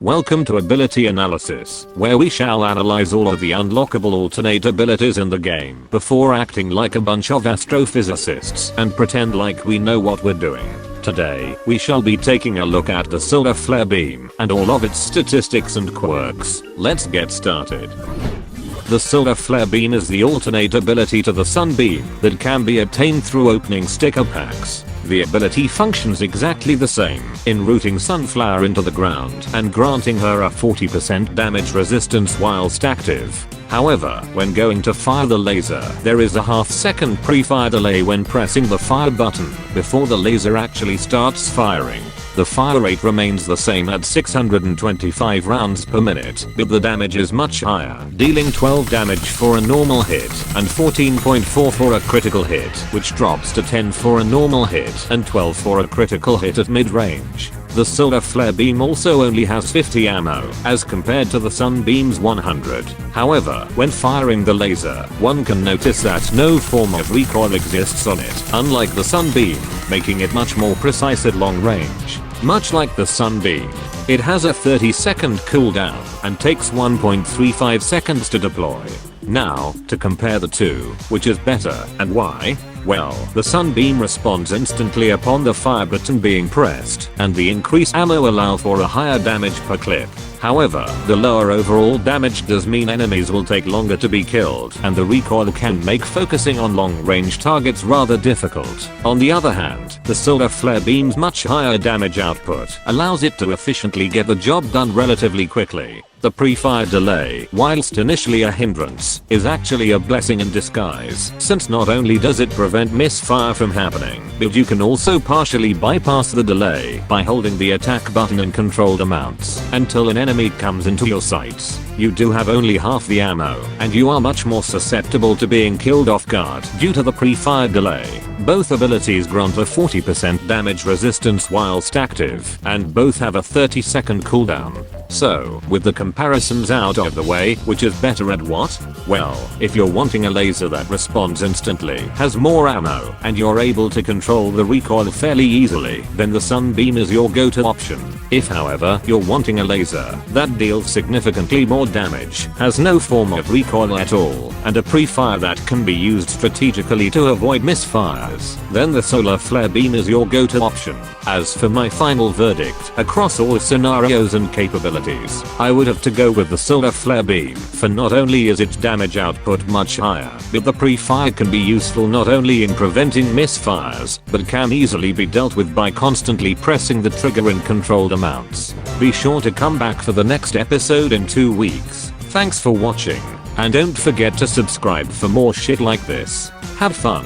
Welcome to Ability Analysis, where we shall analyze all of the unlockable alternate abilities in the game before acting like a bunch of astrophysicists and pretend like we know what we're doing. Today, we shall be taking a look at the Solar Flare Beam and all of its statistics and quirks. Let's get started. The Solar Flare Beam is the alternate ability to the Sunbeam that can be obtained through opening sticker packs. The ability functions exactly the same in rooting Sunflower into the ground and granting her a 40% damage resistance whilst active. However, when going to fire the laser, there is a half-second pre-fire delay when pressing the fire button before the laser actually starts firing. The fire rate remains the same at 625 rounds per minute, but the damage is much higher, dealing 12 damage for a normal hit and 14.4 for a critical hit, which drops to 10 for a normal hit and 12 for a critical hit at mid-range. The Solar Flare Beam also only has 50 ammo, as compared to the Sunbeam's 100. However, when firing the laser, one can notice that no form of recoil exists on it, unlike the Sunbeam, making it much more precise at long range. Much like the Sunbeam, it has a 30-second cooldown and takes 1.35 seconds to deploy. Now, to compare the two, which is better and why? Well, the Sunbeam responds instantly upon the fire button being pressed, and the increased ammo allow for a higher damage per clip. However, the lower overall damage does mean enemies will take longer to be killed, and the recoil can make focusing on long-range targets rather difficult. On the other hand, the Solar Flare Beam's much higher damage output allows it to efficiently get the job done relatively quickly. The pre-fire delay, whilst initially a hindrance, is actually a blessing in disguise, since not only does it prevent misfire from happening, but you can also partially bypass the delay by holding the attack button in controlled amounts until an enemy comes into your sights. You do have only half the ammo, and you are much more susceptible to being killed off guard due to the pre-fire delay. Both abilities grant a 40% damage resistance whilst active, and both have a 30-second cooldown. So, with the comparisons out of the way, which is better at what? Well, if you're wanting a laser that responds instantly, has more ammo, and you're able to control the recoil fairly easily, then the Sunbeam is your go-to option. If however, you're wanting a laser that deals significantly more damage, has no form of recoil at all, and a pre-fire that can be used strategically to avoid misfires, then the Solar Flare Beam is your go-to option. As for my final verdict, across all scenarios and capabilities, I would have to go with the Solar Flare Beam, for not only is its damage output much higher, but the pre-fire can be useful not only in preventing misfires, but can easily be dealt with by constantly pressing the trigger in controlled amounts. Be sure to come back for the next episode in 2 weeks. Thanks for watching, and don't forget to subscribe for more shit like this. Have fun.